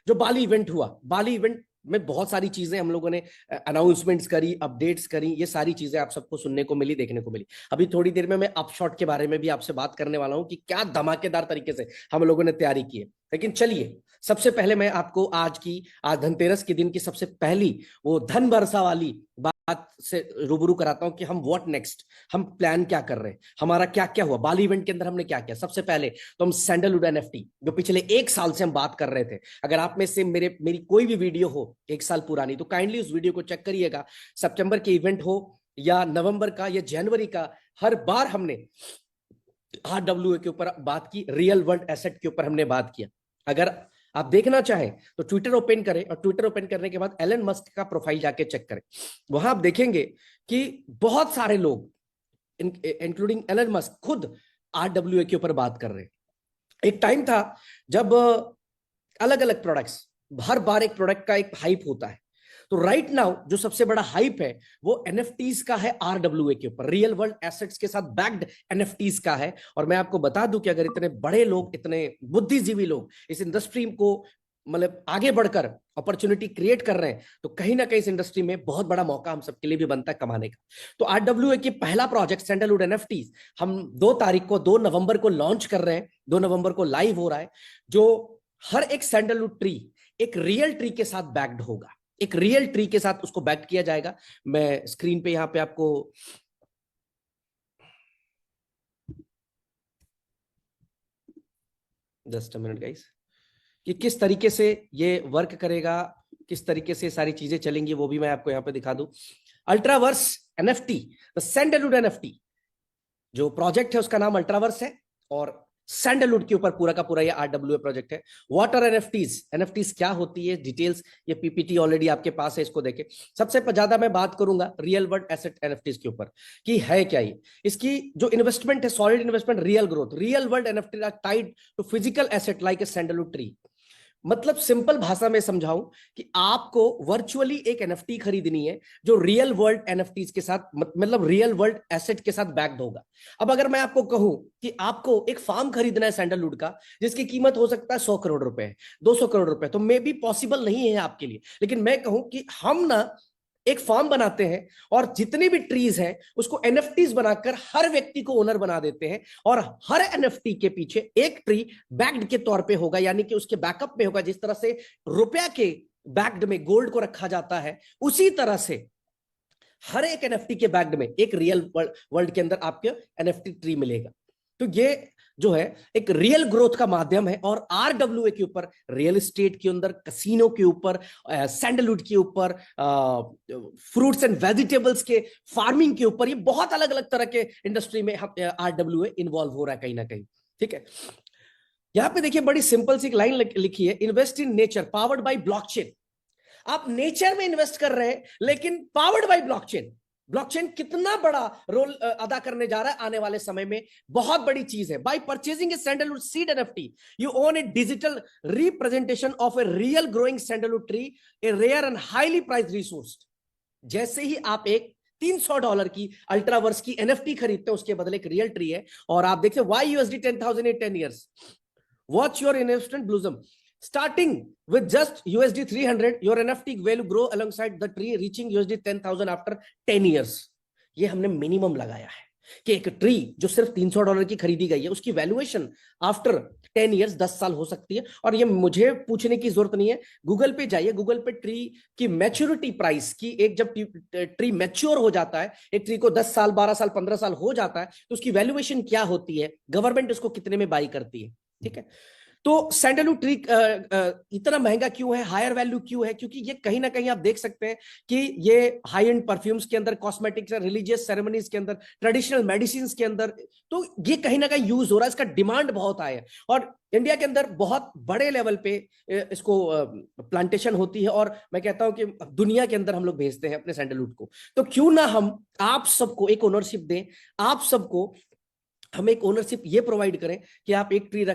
जो बाली इवेंट हुआ, बाली इवेंट में बहुत सारी चीजें हम लोगों ने अनाउंसमेंट्स करी, अपडेट्स करी, ये सारी चीजें आप सबको सुनने को मिली, देखने को मिली। अभी थोड़ी देर में मैं अपशॉट के बारे में भी आपसे बात करने वाला हूं कि क्या धमाकेदार तरीके से हम लोगों ने तैयारी की है। लेकिन चलिए, सबसे पहले मैं आपको आज धनतेरस के दिन की सबसे पहली वो धन बरसा वाली बात से रूबरू कराता हूं कि हम व्हाट नेक्स्ट, हम प्लान क्या कर रहे हैं, हमारा क्या क्या हुआ बाली इवेंट के अंदर, हमने क्या किया। सबसे पहले तो हम सैंडलवुड एनएफटी, जो पिछले 1 साल से हम बात कर रहे थे, अगर आप में से मेरी कोई भी वीडियो हो 1 साल पुरानी तो काइंडली उस वीडियो को चेक करिएगा। सितंबर के इवेंट हो या नवंबर का या जनवरी का, हर बार हमने आरडब्ल्यूए के ऊपर बात की, रियल वर्ल्ड एसेट के ऊपर हमने बात किया। अगर आप देखना चाहें तो ट्विटर ओपन करें, और ट्विटर ओपन करने के बाद एलन मस्क का प्रोफाइल जाके चेक करें। वहां आप देखेंगे कि बहुत सारे लोग इंक्लूडिंग एलन मस्क खुद आरडब्ल्यूए के ऊपर बात कर रहे हैं। एक टाइम था जब अलग अलग प्रोडक्ट्स, हर बार एक प्रोडक्ट का एक हाइप होता है। तो राइट नाउ जो सबसे बड़ा हाइप है वो एनएफटीज का है, आरडब्ल्यूए के ऊपर, रियल वर्ल्ड एसेट्स के साथ बैक्ड एनएफटीज का है। और मैं आपको बता दूं कि अगर इतने बड़े लोग, इतने बुद्धिजीवी लोग इस इंडस्ट्री को मतलब आगे बढ़कर अपॉर्चुनिटी क्रिएट कर रहे हैं, तो कहीं ना कहीं इस इंडस्ट्री में बहुत बड़ा मौका हम सबके लिए भी बनता है कमाने का। तो आरडब्ल्यूए की पहला प्रोजेक्ट सैंडलवुड एनएफटीज हम 2 तारीख को, 2 नवंबर को लॉन्च कर रहे हैं। 2 नवंबर को लाइव हो रहा है, जो हर एक सैंडलवुड ट्री एक रियल ट्री के साथ बैक्ड होगा, एक रियल ट्री के साथ उसको बैक किया जाएगा। मैं स्क्रीन पे यहां पे आपको जस्ट अ मिनट गाइस, कि किस तरीके से ये वर्क करेगा, किस तरीके से सारी चीजें चलेंगी, वो भी मैं आपको यहां पे दिखा दूं। अल्ट्रावर्स एनएफटी, द सैंडलवुड एनएफटी, जो प्रोजेक्ट है उसका नाम अल्ट्रावर्स है, और सैंडलवुड के ऊपर पूरा का पूरा ये आरडब्ल्यूए प्रोजेक्ट है। वाटर एनएफटीज, एनएफटीज क्या होती है, डिटेल्स, ये पीपीटी ऑलरेडी आपके पास है, इसको देखें। सबसे ज्यादा मैं बात करूंगा रियल वर्ल्ड एसेट एनएफटीज के ऊपर कि है क्या ये, इसकी जो इन्वेस्टमेंट है, solid investment, real growth. Real world NFT are tied to physical asset like a sandalwood tree. मतलब सिंपल भाषा में समझाऊं कि आपको वर्चुअली एक एनएफटी खरीदनी है जो रियल वर्ल्ड एनएफटीज के साथ, मतलब रियल वर्ल्ड एसेट के साथ बैक्ड होगा। अब अगर मैं आपको कहूं कि आपको एक फार्म खरीदना है सैंडलवुड का, जिसकी कीमत हो सकता है 100 करोड़ रुपए, 200 करोड़ रुपए, तो मे बी पॉसिबल नहीं है आपके लिए। लेकिन मैं कहूं कि हम ना एक फार्म बनाते हैं और जितने भी ट्रीज हैं उसको एनएफटीज बनाकर हर व्यक्ति को ओनर बना देते हैं, और हर एनएफटी के पीछे एक ट्री बैक्ड के तौर पे होगा, यानी कि उसके बैकअप में होगा। जिस तरह से रुपया के बैक्ड में गोल्ड को रखा जाता है, उसी तरह से हर एक एनएफटी के बैक्ड में एक रियल वर्ल्ड के अंदर आपके एनएफटी ट्री मिलेगा। तो ये जो है एक रियल ग्रोथ का माध्यम है, और आरडब्ल्यूए के ऊपर, रियल एस्टेट के अंदर, कसिनो के ऊपर, सैंडलवुड के ऊपर, फ्रूट्स एंड वेजिटेबल्स के फार्मिंग के ऊपर, ये बहुत अलग अलग तरह के इंडस्ट्री में आरडब्ल्यूए इन्वॉल्व हो रहा है कहीं ना कहीं। ठीक है, यहां पे देखिए बड़ी सिंपल सी एक लाइन लिखी है, invest in nature powered by blockchain. आप नेचर में इन्वेस्ट कर रहे हैं लेकिन पावर्ड बाय ब्लॉकचेन। ब्लॉकचेन कितना बड़ा रोल अदा करने जा रहा है आने वाले समय में, बहुत बड़ी चीज है। By purchasing a sandalwood seed NFT, you own a digital representation of a real growing sandalwood tree, a rare and highly priced resource. जैसे ही आप एक $300 की अल्ट्रावर्स की एनएफटी खरीदते हैं, उसके बदले एक रियल ट्री है। और आप देखिए why USD 10,000 in 10 years, watch your investment blossom. Starting with just USD 300, your NFT value grow alongside the tree, reaching USD 10,000 after 10 years. ये हमने मिनिमम लगाया है कि एक ट्री जो सिर्फ $300 की खरीदी गई है, उसकी वैल्यूएशन आफ्टर 10 years, 10 साल हो सकती है। और ये मुझे पूछने की जरूरत नहीं है, गूगल पे जाइए, गूगल पे ट्री की मैच्योरिटी प्राइस की, एक जब ट्री मैच्योर हो जाता है, एक ट्री को 10 साल, 12 साल, 15 साल हो जाता है, तो उसकी वैल्यूएशन क्या होती है, गवर्नमेंट उसको कितने में बाई करती है। ठीक है, तो सैंडलवुड ट्री इतना महंगा क्यों है, हायर वैल्यू क्यों है? क्योंकि ये कहीं ना कहीं आप देख सकते हैं कि ये हाई एंड परफ्यूम्स के अंदर, कॉस्मेटिक्स, रिलीजियस सेरेमनीज के अंदर, ट्रेडिशनल मेडिसिन के अंदर, तो ये कहीं ना कहीं यूज हो रहा है, इसका डिमांड बहुत आया है। और इंडिया के अंदर बहुत बड़े लेवल पे इसको प्लांटेशन होती है, और मैं कहता हूं कि दुनिया के अंदर हम लोग भेजते हैं अपने सैंडलवुड को। तो क्यों ना हम आप सबको एक ओनरशिप दें, आप सबको हम एक ओनरशिप ये प्रोवाइड करें कि आप एक ट्री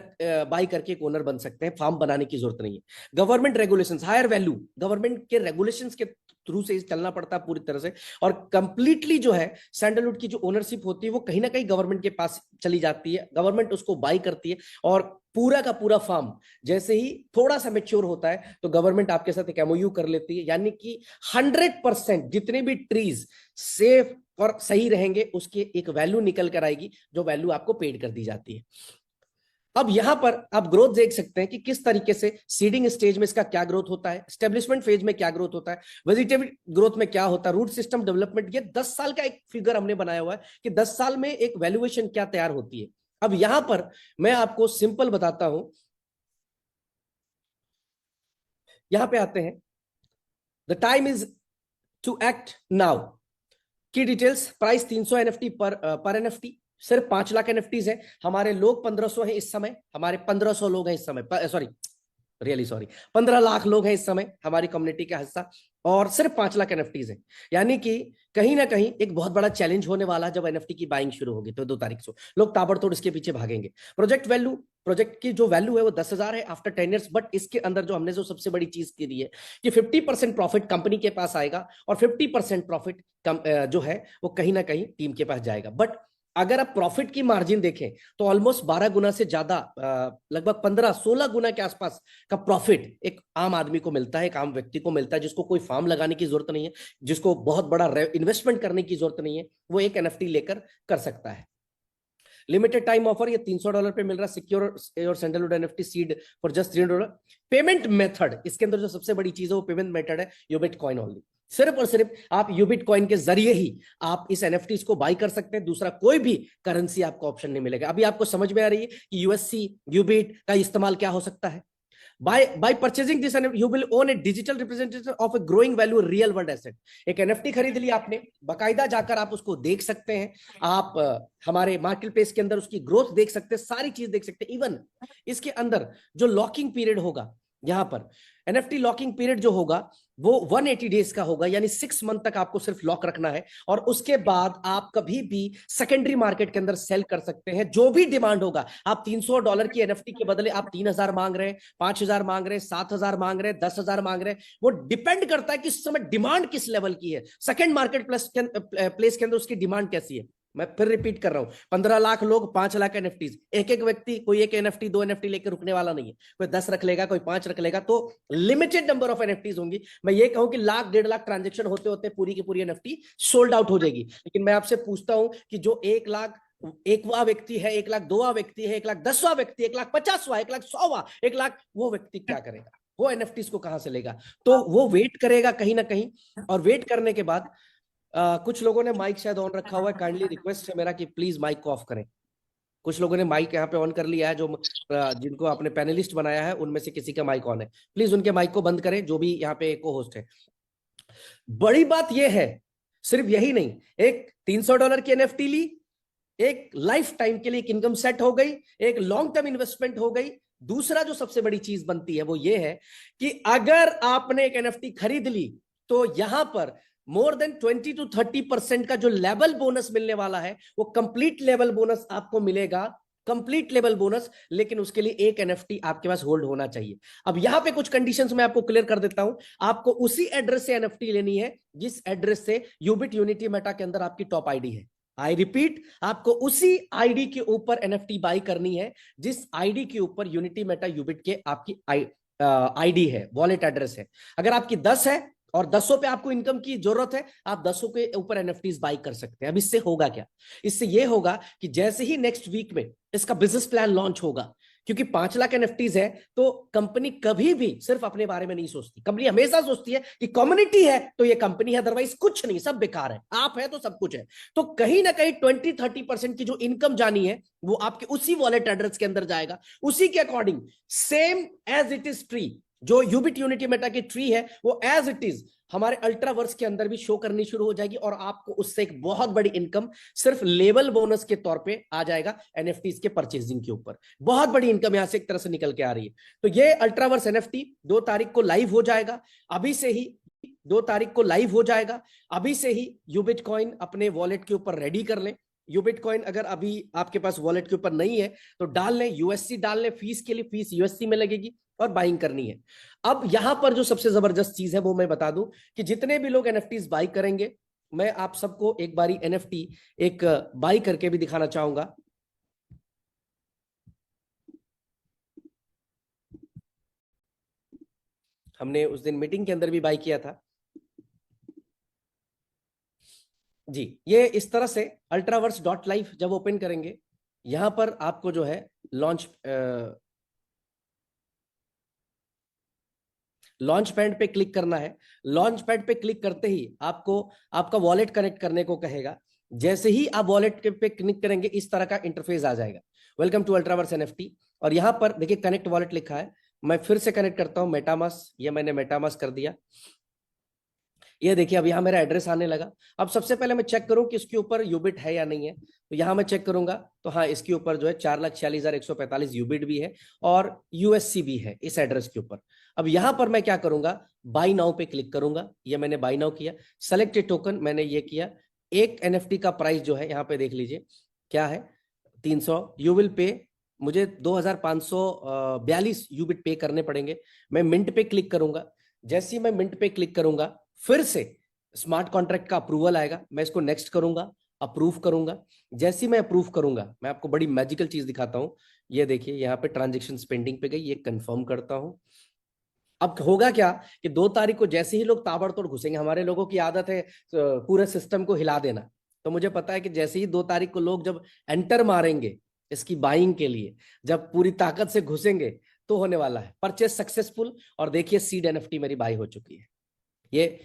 बाई करके एक ओनर बन सकते हैं, फार्म बनाने की जरूरत नहीं है। Government regulations, higher value, government के रेगुलेशंस के थ्रू से चलना पड़ता है पूरी तरह से, और कंप्लीटली जो है सैंडलवुड की जो ओनरशिप होती है वो कहीं ना कहीं गवर्नमेंट के पास चली जाती है, गवर्नमेंट उसको बाई करती है, और पूरा का पूरा फार्म जैसे ही थोड़ा सा मेच्योर होता है तो गवर्नमेंट आपके साथ एक एमओयू कर लेती है, यानी कि 100% जितने भी ट्रीज सेफ और सही रहेंगे उसकी एक वैल्यू निकल कर आएगी, जो वैल्यू आपको पेड कर दी जाती है। अब यहां पर आप ग्रोथ देख सकते हैं कि किस तरीके से सीडिंग स्टेज में इसका क्या ग्रोथ होता है, स्टेब्लिशमेंट फेज में क्या ग्रोथ होता है, वेजिटेबल ग्रोथ में क्या होता है, रूट सिस्टम डेवलपमेंट। ये 10 साल का एक फिगर हमने बनाया हुआ है कि 10 साल में एक वैल्यूएशन क्या तैयार होती है। अब यहां पर मैं आपको सिंपल बताता हूं, यहां पे आते हैं, the time is to act now. की डिटेल्स, प्राइस 300 एनएफटी पर एनएफटी, सिर्फ 5 लाख एनएफटीज है। हमारे लोग 1500 हैं इस समय, हमारे 1500 लोग हैं इस समय, सॉरी रियली सॉरी 15 लाख लोग हैं इस समय हमारी कम्युनिटी का हिस्सा, और सिर्फ 5 लाख एनएफटीज हैं। यानी कि कहीं ना कहीं एक बहुत बड़ा चैलेंज होने वाला है जब एनएफटी की बाइंग शुरू होगी, तो 2 तारीख से लोग ताबड़तोड़ इसके पीछे भागेंगे। प्रोजेक्ट वैल्यू, प्रोजेक्ट की जो वैल्यू है वो 10,000 है आफ्टर 10 ईयर्स, बट इसके अंदर जो हमने जो सबसे बड़ी चीज की दी है कि 50% प्रॉफिट कंपनी के पास आएगा और 50% प्रॉफिट जो है वो कहीं ना कहीं टीम के पास जाएगा। बट अगर आप प्रॉफिट की मार्जिन देखें तो ऑलमोस्ट 12 गुना से ज्यादा, लगभग 15-16 गुना के आसपास का प्रॉफिट एक आम आदमी को मिलता है, एक आम व्यक्ति को मिलता है, जिसको कोई फार्म लगाने की जरूरत नहीं है, जिसको बहुत बड़ा इन्वेस्टमेंट करने की जरूरत नहीं है, वो एक एनएफटी लेकर कर सकता है। लिमिटेड टाइम ऑफर, ये $300 पे मिल रहा है, सिक्योर और sandalwood NFT seed for just $300। Payment method, इसके अंदर जो सबसे बड़ी चीज है वो पेमेंट मेथड है यूबिट कॉइन ओनली। सिर्फ और सिर्फ आप यूबिट कॉइन के जरिए ही आप इस एनएफटीज को बाई कर सकते हैं, दूसरा कोई भी करेंसी आपको ऑप्शन नहीं मिलेगा। अभी आपको समझ में आ रही है कि यूएससी यूबिट का इस्तेमाल क्या हो सकता है। By purchasing this NFT, you will own a digital representation of a growing value real world asset। एक एनएफटी खरीद लिया आपने, बाकायदा जाकर आप उसको देख सकते हैं, आप हमारे मार्केट प्लेस के अंदर उसकी ग्रोथ देख सकते हैं, सारी चीज देख सकते हैं। इवन इसके अंदर जो लॉकिंग पीरियड होगा, यहां पर एनएफटी लॉकिंग पीरियड जो होगा वो 180 डेज का होगा, यानी 6 मंथ तक आपको सिर्फ लॉक रखना है, और उसके बाद आप कभी भी सेकेंडरी मार्केट के अंदर सेल कर सकते हैं, जो भी डिमांड होगा। आप $300 की एनएफटी के बदले आप 3,000 मांग रहे हैं, 5,000 मांग रहे हैं, 7,000 मांग रहे हैं, 10,000 मांग रहे हैं, वो डिपेंड करता है कि इस समय डिमांड किस लेवल की है, सेकेंड मार्केट प्लेस के अंदर उसकी डिमांड कैसी है। मैं फिर रिपीट कर रहा हूं, 15 लाख लोग, 5 लाख एनएफटीज, एक एक व्यक्ति, कोई एक एनएफटी 2 एनएफटी लेकर रुकने वाला नहीं है, कोई 10 रख लेगा, कोई 5 रख लेगा, तो लिमिटेड नंबर ऑफ एनएफटीज होंगी। मैं ये कहूं कि लाख 1.5 लाख ट्रांजेक्शन होते होते पूरी की पूरी एनएफटी सोल्ड आउट हो जाएगी। लेकिन मैं आपसे पूछता हूं कि जो 1 लाख 1वां व्यक्ति है, 1 लाख 2वां व्यक्ति है, 1 लाख 10वां व्यक्ति, 1 लाख 50वां, 1 लाख 100वां, 1 लाख, वो व्यक्ति क्या करेगा? वो एनएफटीज को कहां से लेगा? तो वो वेट करेगा कहीं ना कहीं, और वेट करने के बाद कुछ लोगों ने माइक शायद ऑन रखा हुआ है, काइंडली रिक्वेस्ट है मेरा कि प्लीज माइक को ऑफ करें। कुछ लोगों ने माइक यहाँ पे ऑन कर लिया है, जो जिनको आपने पैनलिस्ट बनाया है उनमें से किसी का माइक ऑन है, प्लीज उनके माइक को बंद करें, जो भी यहाँ पे को होस्ट है। बड़ी बात यह है, सिर्फ यही नहीं, एक $300 की एनएफटी ली, एक लाइफ टाइम के लिए एक इनकम सेट हो गई, एक लॉन्ग टर्म इन्वेस्टमेंट हो गई। दूसरा जो सबसे बड़ी चीज बनती है वो ये है कि अगर आपने एक एनएफटी खरीद ली तो यहां पर मोर देन 20 to 30% का जो लेवल बोनस मिलने वाला है वो कंप्लीट लेवल बोनस आपको मिलेगा, कंप्लीट लेवल बोनस। लेकिन उसके लिए एक एनएफटी आपके पास होल्ड होना चाहिए। अब यहां पे कुछ कंडीशंस मैं आपको क्लियर कर देता हूं। आपको उसी एड्रेस से एनएफटी लेनी है जिस एड्रेस से यूबिट यूनिटी मेटा के अंदर आपकी टॉप आईडी है। आई रिपीट, आपको उसी आईडी के ऊपर एनएफटी बाई करनी है जिस आईडी के ऊपर यूनिटी मेटा यूबिट के आपकी आईडी है, वॉलेट एड्रेस है। अगर आपकी 10 है और 10 पे आपको इनकम की जरूरत है, आप 10 के ऊपर एनएफटीज बाई कर सकते हैं। अब इससे होगा क्या? इससे ये होगा कि जैसे ही नेक्स्ट वीक में इसका बिजनेस प्लान लॉन्च होगा, क्योंकि 5 लाख एनएफटीज है, तो कंपनी कभी भी सिर्फ अपने बारे में नहीं सोचती। कंपनी हमेशा सोचती है कि कम्युनिटी है तो ये कंपनी है, अदरवाइज कुछ नहीं, सब बेकार है, आप है तो सब कुछ है। तो कहीं ना कहीं 20-30% की जो इनकम जानी है वो आपके उसी वॉलेट एड्रेस के अंदर जाएगा, उसी के according same age it is tree, जो यूबिट यूनिटी मेटा की ट्री है वो एज इट इज हमारे अल्ट्रावर्स के अंदर भी शो करनी शुरू हो जाएगी, और आपको उससे एक बहुत बड़ी इनकम सिर्फ लेवल बोनस के तौर पे आ जाएगा एनएफटीज के परचेजिंग के ऊपर। बहुत बड़ी इनकम यहां से एक तरह से निकल के आ रही है। तो ये अल्ट्रावर्स एनएफटी 2 तारीख को लाइव हो जाएगा, अभी से ही 2 तारीख को लाइव हो जाएगा। अभी से ही यूबिट कॉइन अपने वॉलेट के ऊपर रेडी कर लें। यूबिट कॉइन अगर अभी आपके पास वॉलेट के ऊपर नहीं है तो डाल लें, यूएससी डाल लें, फीस के लिए फीस यूएससी में लगेगी और बाइंग करनी है। अब यहां पर जो सबसे जबरदस्त चीज है वो मैं बता दूं कि जितने भी लोग एनएफटीज बाई करेंगे, मैं आप सबको एक बारी एनएफटी एक बाई करके भी दिखाना चाहूंगा। हमने उस दिन मीटिंग के अंदर भी बाई किया था जी। ये इस तरह से अल्ट्रावर्स डॉट लाइफ जब ओपन करेंगे, यहां पर आपको जो है लॉन्च पैड पे क्लिक करना है। लॉन्च पैड पे क्लिक करते ही आपको आपका वॉलेट कनेक्ट करने को कहेगा। जैसे ही आप वॉलेट पे क्लिक करेंगे इस तरह का इंटरफेस आ जाएगा, वेलकम टू अल्ट्रावर्स एनएफटी। और यहां पर देखिए कनेक्ट वॉलेट लिखा है। मैं फिर से कनेक्ट करता हूं मेटामास्क, ये मैंने मेटामास्क कर दिया। ये देखिए अब यहाँ मेरा एड्रेस आने लगा। अब सबसे पहले मैं चेक करूं कि इसके ऊपर यूबिट है या नहीं है, तो यहाँ मैं चेक करूंगा तो हाँ, इसके ऊपर जो है 4,46,145 यूबिट भी है और यूएससी भी है इस एड्रेस के ऊपर। अब यहाँ पर मैं क्या करूंगा, बाई नाउ पे क्लिक करूंगा। ये मैंने बाई नाउ किया, सेलेक्ट ए टोकन मैंने ये किया। एक एनएफटी का प्राइस जो है यहाँ पे देख लीजिए क्या है, 300। यू विल पे, मुझे 2,542 यूबिट पे करने पड़ेंगे। मैं मिंट पे क्लिक करूंगा। जैसे ही मैं मिंट पे क्लिक करूंगा फिर से स्मार्ट कॉन्ट्रैक्ट का अप्रूवल आएगा। मैं इसको नेक्स्ट करूंगा, अप्रूव करूंगा। जैसे ही मैं अप्रूव करूंगा, मैं आपको बड़ी मैजिकल चीज दिखाता हूं। ये देखिए यहाँ पे ट्रांजेक्शन पेंडिंग पे गई, ये कंफर्म करता हूं। अब होगा क्या कि 2 तारीख को जैसे ही लोग ताबड़तोड़ घुसेंगे, हमारे लोगों की आदत है पूरे सिस्टम को हिला देना, तो मुझे पता है कि जैसे ही 2 तारीख को लोग जब एंटर मारेंगे इसकी बाइंग के लिए, जब पूरी ताकत से घुसेंगे, तो होने वाला है परचेज सक्सेसफुल। और देखिए सीड एनएफटी मेरी बाई हो चुकी है। ये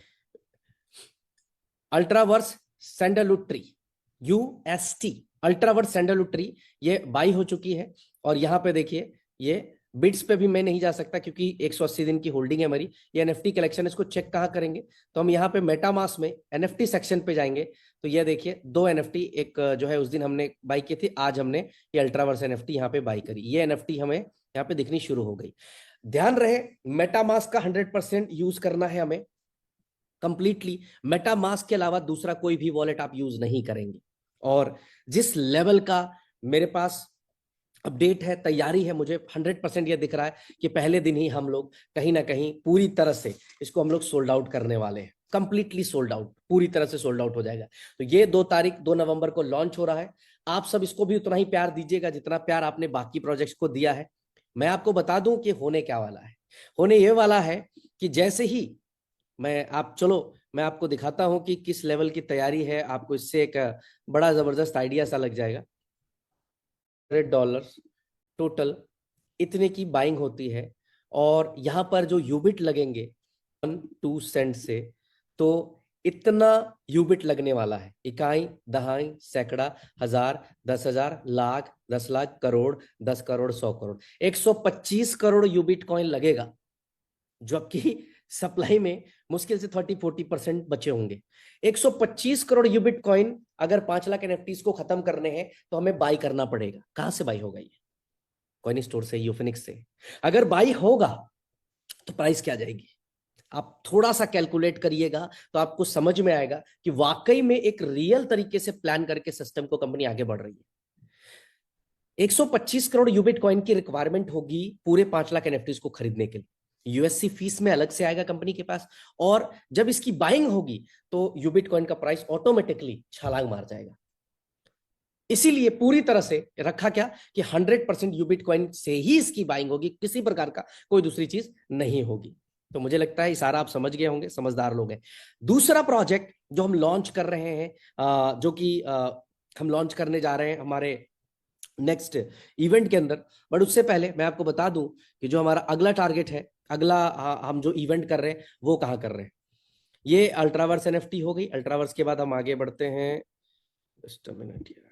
Ultraverse sandalwood tree, UST Ultraverse sandalwood tree, ये बाई हो चुकी है। और यहां पे देखिए ये बिट्स पे भी मैं नहीं जा सकता क्योंकि 180 दिन की होल्डिंग है मेरी। ये एनएफटी कलेक्शन, इसको चेक कहां करेंगे, तो हम यहाँ पे मेटामास्क में एनएफटी सेक्शन पे जाएंगे। तो ये देखिए 2 एनएफटी, एक जो है उस दिन हमने बाई की थी, आज हमने ये अल्ट्रावर्स एनएफटी यहाँ पे बाई करी। ये एनएफटी हमें यहाँ पे दिखनी शुरू हो गई। ध्यान रहे मेटामास्क का 100% यूज करना है हमें कंप्लीटली। मेटामास्क के अलावा दूसरा कोई भी वॉलेट आप यूज नहीं करेंगे। और जिस लेवल का मेरे पास अपडेट है, तैयारी है, मुझे 100% ये दिख रहा है कि पहले दिन ही हम लोग कहीं ना कहीं पूरी तरह से इसको हम लोग सोल्ड आउट करने वाले हैं। कंप्लीटली सोल्ड आउट, पूरी तरह से सोल्ड आउट हो जाएगा। तो ये 2 नवंबर को लॉन्च हो रहा है। आप सब इसको भी उतना ही प्यार दीजिएगा जितना प्यार आपने बाकी प्रोजेक्ट्स को दिया है। मैं आपको बता दूं कि होने क्या वाला है। होने ये वाला है कि जैसे ही मैं आपको दिखाता हूं कि किस लेवल की तैयारी है, आपको इससे एक बड़ा जबरदस्त आइडिया सा लग जाएगा। $100 टोटल इतने की बाइंग होती है। और यहां पर जो यूबिट लगेंगे 1-2 सेंट से, तो इतना यूबिट लगने वाला है। इकाई, दहाई, सैकड़ा, हजार, 10,000, लाख, 10 लाख, करोड़, 10 करोड़, 100 करोड़, 125 करोड़ यूबिट कॉइन लगेगा। जबकि सप्लाई में मुश्किल से 30-40% बचे होंगे। 125 करोड़ यूबिट कॉइन अगर 5 लाख एनएफटीज को खत्म करने हैं तो हमें बाई करना पड़ेगा। कहां से बाई होगा? ये कॉइन स्टोर से, यूफिनिक्स से। अगर बाई होगा तो प्राइस क्या जाएगी? आप थोड़ा सा कैलकुलेट करिएगा तो आपको समझ में आएगा कि वाकई में एक रियल तरीके से प्लान करके सिस्टम को कंपनी आगे बढ़ रही है। 125 करोड़ यूबिट कॉइन की रिक्वायरमेंट होगी पूरे 5 लाख एनएफटीज को खरीदने के लिए। यूएससी फीस में अलग से आएगा कंपनी के पास, और जब इसकी बाइंग होगी तो यूबिट कॉइन का प्राइस ऑटोमेटिकली छलांग मार जाएगा। इसीलिए पूरी तरह से रखा क्या कि 100% यूबिट कॉइन से ही इसकी बाइंग होगी, किसी प्रकार का कोई दूसरी चीज नहीं होगी। तो मुझे लगता है इशारा आप समझ गए होंगे, समझदार लोग हैं। दूसरा प्रोजेक्ट जो हम लॉन्च कर रहे हैं, जो कि हम लॉन्च करने जा रहे हैं हमारे नेक्स्ट इवेंट के अंदर। बट उससे पहले मैं आपको बता दूं कि जो हमारा अगला टारगेट है, अगला हम जो इवेंट कर रहे हैं वो कहाँ कर रहे हैं। ये अल्ट्रावर्स एनएफटी हो गई। अल्ट्रावर्स के बाद हम आगे बढ़ते हैं। जस्ट अ मिनट यार।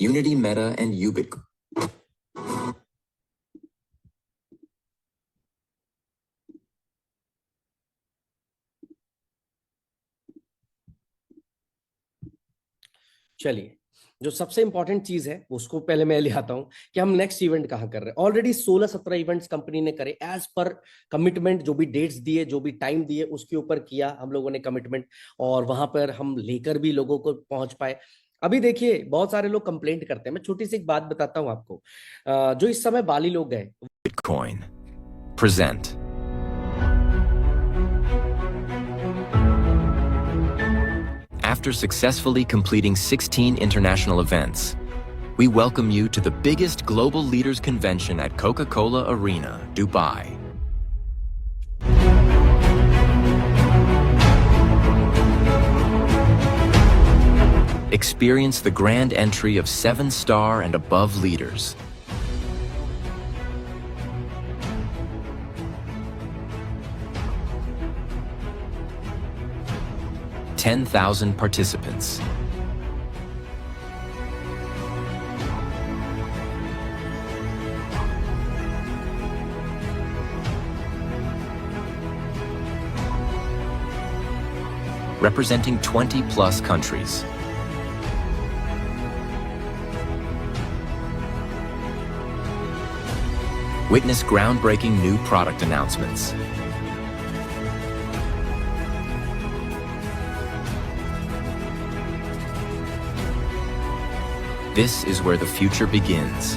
Unity, Meta, and Ubic. चलिए, जो सबसे इंपॉर्टेंट चीज है उसको पहले मैं ले आता हूं कि हम नेक्स्ट इवेंट कहाँ कर रहे हैं। ऑलरेडी 16-17 इवेंट्स कंपनी ने करे एज पर कमिटमेंट, जो भी डेट्स दिए, जो भी टाइम दिए, उसके ऊपर किया हम लोगों ने कमिटमेंट, और वहां पर हम लेकर भी लोगों को पहुंच पाए। अभी देखिए, बहुत सारे लोग कंप्लेंट करते हैं। मैं छोटी सी एक बात बताता हूं आपको। जो इस समय बाली लोग गए, Bitcoin present. After successfully completing 16 international events, we welcome you to the biggest global leaders convention at Coca-Cola Arena, Dubai. Experience the grand entry of 7-star and above leaders. $10,000 participants. Representing 20 plus countries. Witness groundbreaking new product announcements. This is where the future begins.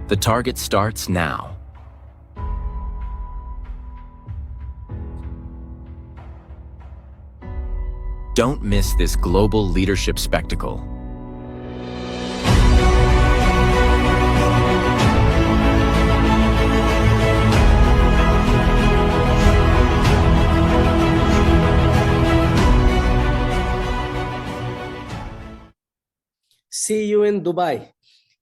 The target starts now. Don't miss this global leadership spectacle. See you in Dubai.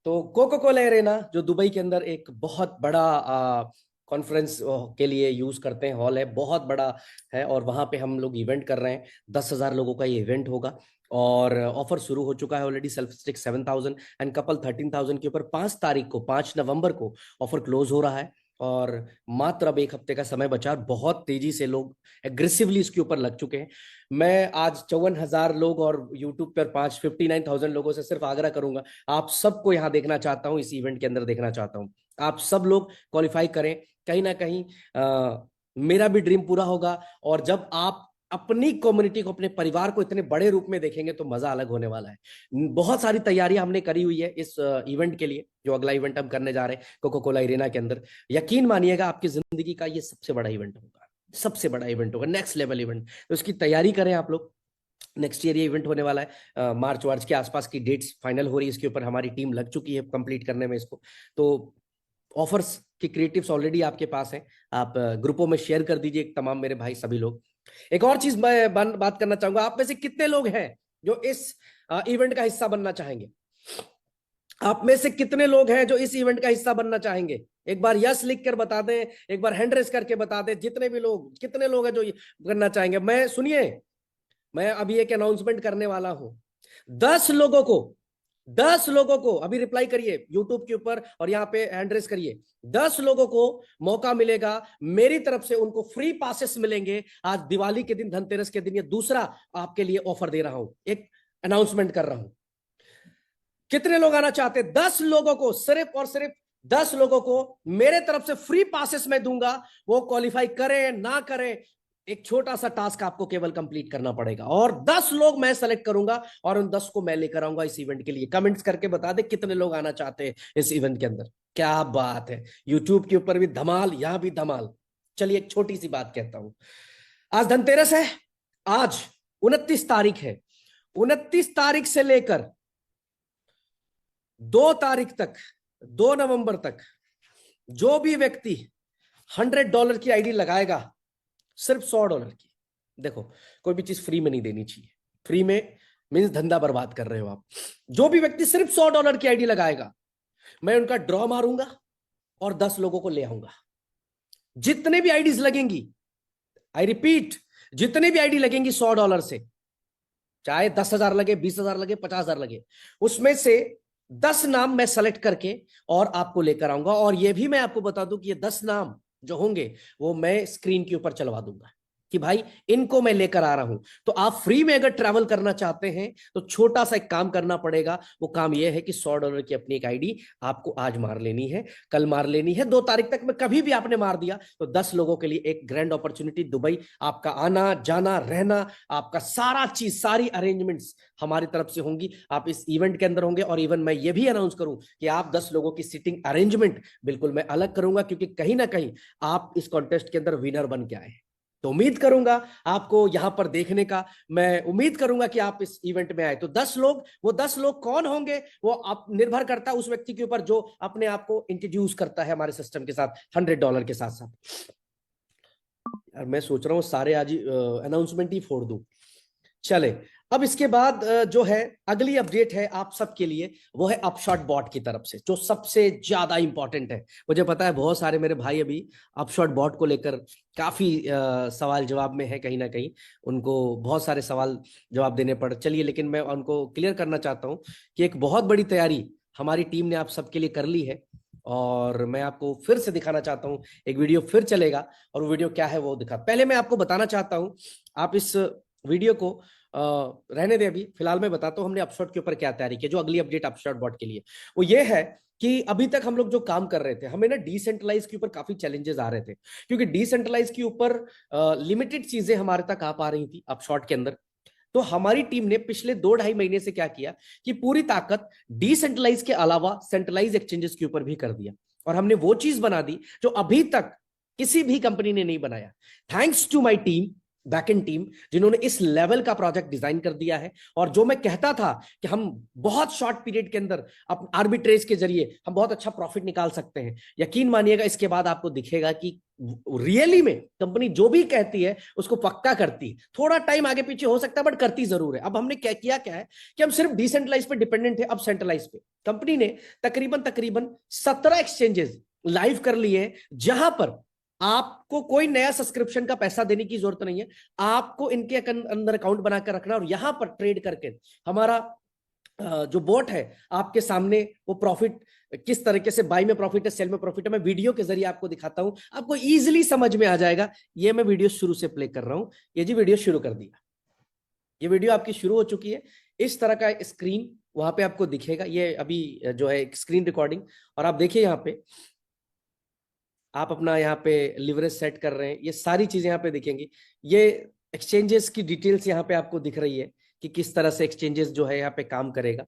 तो Coca Cola Arena, जो Dubai के अंदर एक बहुत बड़ा conference के लिए use करते हैं, हॉल है, बहुत बड़ा है, और वहां पे हम लोग इवेंट कर रहे हैं। 10,000 लोगों का ये इवेंट होगा, और ऑफर शुरू हो चुका है already. Self stick 7,000 and couple 13,000 के ऊपर 5 तारीख को, 5 नवंबर को ऑफर क्लोज हो रहा है, और मात्र अब 1 हफ्ते का समय बचा और बहुत तेजी से लोग एग्रेसिवली इसके ऊपर लग चुके हैं। मैं आज 54,000 लोग और यूट्यूब पर 59,000 लोगों से सिर्फ आग्रह करूंगा, आप सबको यहां देखना चाहता हूं, इस इवेंट के अंदर देखना चाहता हूं। आप सब लोग क्वालिफाई करें, कहीं ना कहीं मेरा भी ड्रीम पूरा होगा। और जब आप अपनी कम्युनिटी को, अपने परिवार को इतने बड़े रूप में देखेंगे तो मजा अलग होने वाला है। बहुत सारी तैयारियां हमने करी हुई है इस इवेंट के लिए, जो अगला इवेंट हम करने जा रहे हैं कोका कोला एरेना के अंदर। यकीन मानिएगा, आपकी जिंदगी का ये सबसे बड़ा इवेंट होगा, सबसे बड़ा इवेंट होगा, नेक्स्ट लेवल इवेंट। तो इसकी तैयारी करें आप लोग। नेक्स्ट ईयर ये इवेंट होने वाला है, मार्च वार्च के आसपास की डेट्स फाइनल हो रही है। इसके ऊपर हमारी टीम लग चुकी है कंप्लीट करने में इसको। तो ऑफर्स की क्रिएटिव्स ऑलरेडी आपके पास हैं, आप ग्रुपों में शेयर कर दीजिए, तमाम मेरे भाई सभी लोग। एक और चीज मैं बात करना चाहूंगा, आप में से कितने लोग हैं जो इस इवेंट का हिस्सा बनना चाहेंगे? आप में से कितने लोग हैं जो इस इवेंट का हिस्सा बनना चाहेंगे? एक बार यस लिख कर बता दें, एक बार हैंड रेस करके बता दें। जितने भी लोग, कितने लोग हैं जो करना चाहेंगे? मैं, सुनिए, मैं अभी एक अनाउंसमेंट करने वाला हूं। 10 लोगों को, 10 लोगों को अभी रिप्लाई करिए यूट्यूब के ऊपर और यहाँ पे हैंड रेस करिए। 10 लोगों को मौका मिलेगा, मेरी तरफ से उनको फ्री पासेस मिलेंगे। आज दिवाली के दिन, धनतेरस के दिन, ये दूसरा आपके लिए ऑफर दे रहा हूं, एक अनाउंसमेंट कर रहा हूं। कितने लोग आना चाहते? 10 लोगों को, सिर्फ और सिर्फ 10 लोगों को मेरे तरफ से फ्री पासेस मैं दूंगा। वो क्वालिफाई करें ना करें, एक छोटा सा टास्क आपको केवल कंप्लीट करना पड़ेगा, और 10 लोग मैं सेलेक्ट करूंगा और उन 10 को मैं लेकर आऊंगा इस इवेंट के लिए। कमेंट्स करके बता दे कितने लोग आना चाहते हैं इस इवेंट के अंदर। क्या बात है, यूट्यूब के ऊपर भी धमाल, यहां भी धमाल। चलिए, एक छोटी सी बात कहता हूं। आज धनतेरस है, आज 29 तारीख है। 29 तारीख से लेकर 2 तारीख तक, 2 नवंबर तक, जो भी व्यक्ति $100 की आईडी लगाएगा, सिर्फ $100 की। देखो, कोई भी चीज फ्री में नहीं देनी चाहिए। फ्री में मीन्स धंधा बर्बाद कर रहे हो आप। जो भी व्यक्ति सिर्फ $100 की आईडी लगाएगा, मैं उनका ड्रॉ मारूंगा और 10 लोगों को ले आऊंगा। जितने भी आईडीज लगेंगी, आई रिपीट, जितने भी आईडी लगेंगी $100 से, चाहे 10,000 लगे, 20,000 लगे, 50,000 लगे, उसमें से 10 नाम मैं सेलेक्ट करके और आपको लेकर आऊंगा, और ये भी मैं आपको बता दूं कि ये 10 नाम जो होंगे वो मैं स्क्रीन के ऊपर चलवा दूंगा कि भाई इनको मैं लेकर आ रहा हूं। तो आप फ्री में अगर ट्रैवल करना चाहते हैं तो छोटा सा एक काम करना पड़ेगा। वो काम यह है कि $100 की अपनी एक आईडी आपको आज मार लेनी है, कल मार लेनी है, 2 तारीख तक में कभी भी आपने मार दिया तो 10 लोगों के लिए एक ग्रैंड अपॉर्चुनिटी। दुबई, आपका आना जाना रहना, आपका सारा चीज, सारी अरेंजमेंट्स हमारी तरफ से होंगी। आप इस इवेंट के अंदर होंगे, और इवन मैं ये भी अनाउंस करूं कि आप 10 लोगों की सिटिंग अरेंजमेंट बिल्कुल मैं अलग करूंगा, क्योंकि कहीं ना कहीं आप इस कॉन्टेस्ट के अंदर विनर बन के आए हैं। तो उम्मीद करूंगा आपको यहां पर देखने का, मैं उम्मीद करूंगा कि आप इस इवेंट में आए। तो 10 लोग, वो 10 लोग कौन होंगे वो आप निर्भर करता है उस व्यक्ति के ऊपर जो अपने आप को इंट्रोड्यूस करता है हमारे सिस्टम के साथ $100 के साथ साथ। यार मैं सोच रहा हूँ सारे आज ही अनाउंसमेंट ही फोड़ दूं। चले, अब इसके बाद जो है अगली अपडेट है आप सबके लिए, वो है अपशॉट बॉट की तरफ से, जो सबसे ज्यादा इंपॉर्टेंट है। मुझे पता है बहुत सारे मेरे भाई अभी अपशॉट बॉट को लेकर काफी सवाल जवाब में है, कहीं ना कहीं उनको बहुत सारे सवाल जवाब देने पड़। चलिए, लेकिन मैं उनको क्लियर करना चाहता हूं कि एक बहुत बड़ी तैयारी हमारी टीम ने आप सबके लिए कर ली है, और मैं आपको फिर से दिखाना चाहता हूं। एक वीडियो फिर चलेगा, और वो वीडियो क्या है वो दिखा। पहले मैं आपको बताना चाहता हूं, आप इस वीडियो को रहने दे, अभी फिलहाल मैं बताता हूं हमने अपशॉट के ऊपर क्या तैयारी की। जो अगली अपडेट अपशॉट बॉट के लिए वो ये है कि अभी तक हम लोग जो काम कर रहे थे, हमें ना डिसेंट्रलाइज के ऊपर काफी चैलेंजेस आ रहे थे, क्योंकि डिसेंट्रलाइज के ऊपर लिमिटेड चीजें हमारे तक आ पा रही थी अपशॉट के अंदर। तो हमारी टीम ने पिछले 2-2.5 महीने से क्या किया कि पूरी ताकत डिसेंट्रलाइज के अलावा सेंट्रलाइज एक्सचेंजेस के ऊपर भी कर दिया, और हमने वो चीज बना दी जो अभी तक किसी भी कंपनी ने नहीं बनाया। Thanks to my team, backend team, जिन्होंने इस लेवल का प्रोजेक्ट डिजाइन कर दिया है। और जो मैं कहता था कि हम बहुत शॉर्ट पीरियड के अंदर आर्बिट्रेज के जरिए हम बहुत अच्छा प्रॉफिट निकाल सकते हैं, यकीन मानिएगा इसके बाद आपको दिखेगा कि रियली में कंपनी जो भी कहती है उसको पक्का करती है। थोड़ा टाइम आगे पीछे हो सकता है बट करती जरूर है। अब हमने क्या किया, क्या है कि हम सिर्फ डिसेंट्रलाइज पे डिपेंडेंट है, अब सेंट्रलाइज पे कंपनी ने तकरीबन 17 एक्सचेंजेस लाइव कर लिए, जहां पर आपको कोई नया सब्सक्रिप्शन का पैसा देने की जरूरत नहीं है। आपको इनके अंदर अकाउंट बनाकर रखना, और यहां पर ट्रेड करके हमारा जो बोट है आपके सामने वो प्रॉफिट किस तरीके से, बाई में प्रॉफिट है, सेल में प्रॉफिट है, मैं वीडियो के जरिए आपको दिखाता हूं, आपको इजीली समझ में आ जाएगा। ये मैं वीडियो शुरू से प्ले कर रहा हूं। ये जी वीडियो शुरू कर दिया, ये वीडियो आपकी शुरू हो चुकी है। इस तरह का स्क्रीन वहां पे आपको दिखेगा, ये अभी जो है एक स्क्रीन रिकॉर्डिंग। और आप देखिए यहाँ पे आप अपना यहाँ पे लिवरेज सेट कर रहे हैं, ये सारी चीजें यहाँ पे दिखेंगी। ये एक्सचेंजेस की डिटेल्स यहाँ पे आपको दिख रही है कि किस तरह से एक्सचेंजेस जो है यहाँ पे काम करेगा।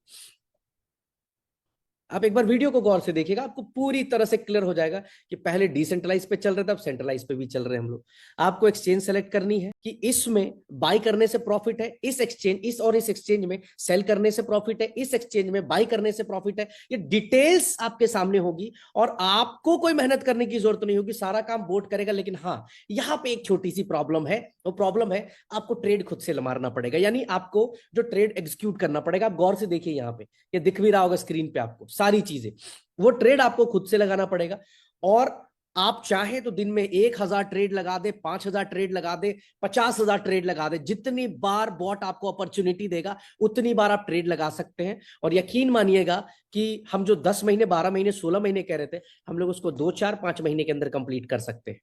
आप एक बार वीडियो को गौर से देखिएगा, आपको पूरी तरह से क्लियर हो जाएगा कि पहले डिसेंट्रलाइज पे चल रहे थे, अब सेंट्रलाइज पे भी चल रहे हैं हम लोग। आपको एक्सचेंज सेलेक्ट करनी है कि इसमें बाय करने से प्रॉफिट है, इस एक्सचेंज में सेल करने से प्रॉफिट है, इस एक्सचेंज में बाय करने से प्रॉफिट है। ये डिटेल्स आपके सामने होगी, और आपको कोई मेहनत करने की जरूरत नहीं होगी, सारा काम बोट करेगा। लेकिन हाँ, यहाँ पे एक छोटी सी प्रॉब्लम है, वो प्रॉब्लम है आपको ट्रेड खुद से मारना पड़ेगा, यानी आपको जो ट्रेड एग्जीक्यूट करना पड़ेगा। आप गौर से देखिए, यहाँ पे ये दिख भी रहा होगा स्क्रीन पे आपको सारी चीजें, वो ट्रेड आपको खुद से लगाना पड़ेगा। और आप चाहे तो दिन में 1000 ट्रेड लगा दे, 5000 ट्रेड लगा दे, 50,000 ट्रेड लगा दे, जितनी बार बॉट आपको अपॉर्चुनिटी देगा उतनी बार आप ट्रेड लगा सकते हैं। और यकीन मानिएगा कि हम जो 10 महीने, 12 महीने, 16 महीने कह रहे थे, हम लोग उसको 2, 4, 5 महीने के अंदर कंप्लीट कर सकते हैं।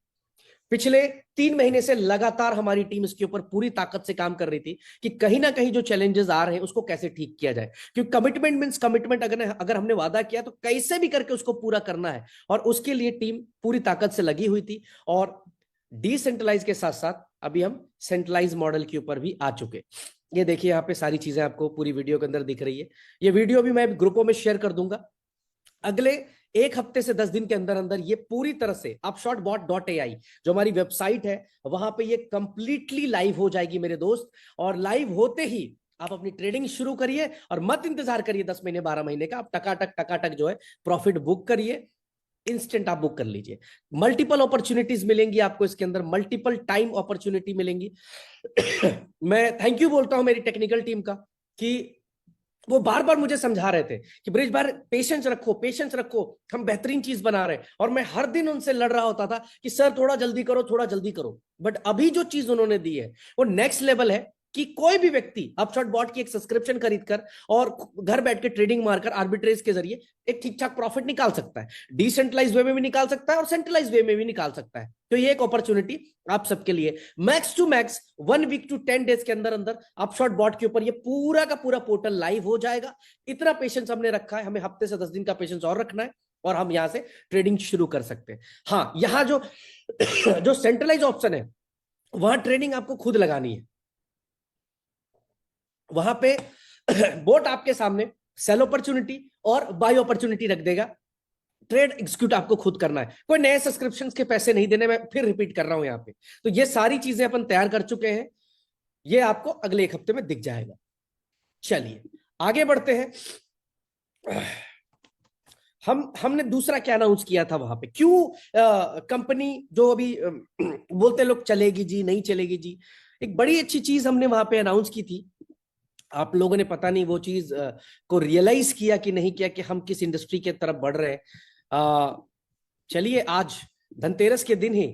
पिछले 3 महीने से लगातार हमारी टीम इसके ऊपर पूरी ताकत से काम कर रही थी कि कहीं ना कहीं जो चैलेंजेस आ रहे हैं उसको कैसे ठीक किया जाए, क्योंकि कमिटमेंट मींस कमिटमेंट। अगर हमने वादा किया तो कैसे भी करके उसको पूरा करना है, और उसके लिए टीम पूरी ताकत से लगी हुई थी। और डिसेंट्रलाइज के साथ साथ अभी हम सेंट्रलाइज मॉडल के ऊपर भी आ चुके। ये देखिए यहाँ पे सारी चीजें आपको पूरी वीडियो के अंदर दिख रही है। ये वीडियो भी मैं ग्रुपों में शेयर कर दूंगा। अगले 1 हफ्ते से 10 दिन के अंदर अंदर ये पूरी तरह से upshotbot.ai जो हमारी वेबसाइट है, वहां पे ये कंप्लीटली लाइव हो जाएगी मेरे दोस्त। और लाइव होते ही आप अपनी ट्रेडिंग शुरू करिए, और मत इंतजार करिए 10 महीने, 12 महीने का। आप टकाटक जो है प्रॉफिट बुक करिए, इंस्टेंट आप बुक कर लीजिए। मल्टीपल अपॉर्चुनिटीज मिलेंगी आपको इसके अंदर, मल्टीपल टाइम अपॉर्चुनिटी मिलेंगी। मैं थैंक यू बोलता हूं मेरी टेक्निकल टीम का कि वो बार बार मुझे समझा रहे थे कि ब्रिज भाई पेशेंस रखो, हम बेहतरीन चीज बना रहे हैं। और मैं हर दिन उनसे लड़ रहा होता था कि सर थोड़ा जल्दी करो, थोड़ा जल्दी करो। बट अभी जो चीज उन्होंने दी है वो नेक्स्ट लेवल है। कि कोई भी व्यक्ति अपशॉट बॉट की एक सब्सक्रिप्शन खरीदकर और घर बैठ के ट्रेडिंग मारकर आर्बिट्रेज के जरिए एक ठीक ठाक प्रॉफिट निकाल सकता है। डिसेंट्रलाइज वे में भी निकाल सकता है और सेंट्रलाइज वे में भी निकाल सकता है। तो ये एक अपॉर्चुनिटी आप सबके लिए, max to max 1 week to 10 days के अंदर अंदर अपशॉट बॉट के ऊपर ये पूरा का पूरा पोर्टल लाइव हो जाएगा। इतना पेशेंस हमने रखा है, हमें हफ्ते से 10 दिन का पेशेंस और रखना है और हम यहां से ट्रेडिंग शुरू कर सकते हैं। हाँ, यहां जो जो सेंट्रलाइज ऑप्शन है वहां ट्रेडिंग आपको खुद लगानी है। वहां पे बोट आपके सामने सेल अपॉर्चुनिटी और बाय अपॉर्चुनिटी रख देगा, ट्रेड एग्जीक्यूट आपको खुद करना है, कोई नए सब्सक्रिप्शन के पैसे नहीं देने। मैं फिर रिपीट कर रहा हूं यहां पे। तो ये सारी चीजें अपन तैयार कर चुके हैं, ये आपको अगले एक हफ्ते में दिख जाएगा। चलिए आगे बढ़ते हैं। हमने दूसरा क्या अनाउंस किया था वहां पे, क्यों कंपनी जो अभी बोलते लोग चलेगी जी नहीं चलेगी जी, एक बड़ी अच्छी चीज हमने वहां पे अनाउंस की थी। आप लोगों ने पता नहीं वो चीज को रियलाइज किया कि नहीं किया कि हम किस इंडस्ट्री के तरफ बढ़ रहे हैं। चलिए आज धनतेरस के दिन ही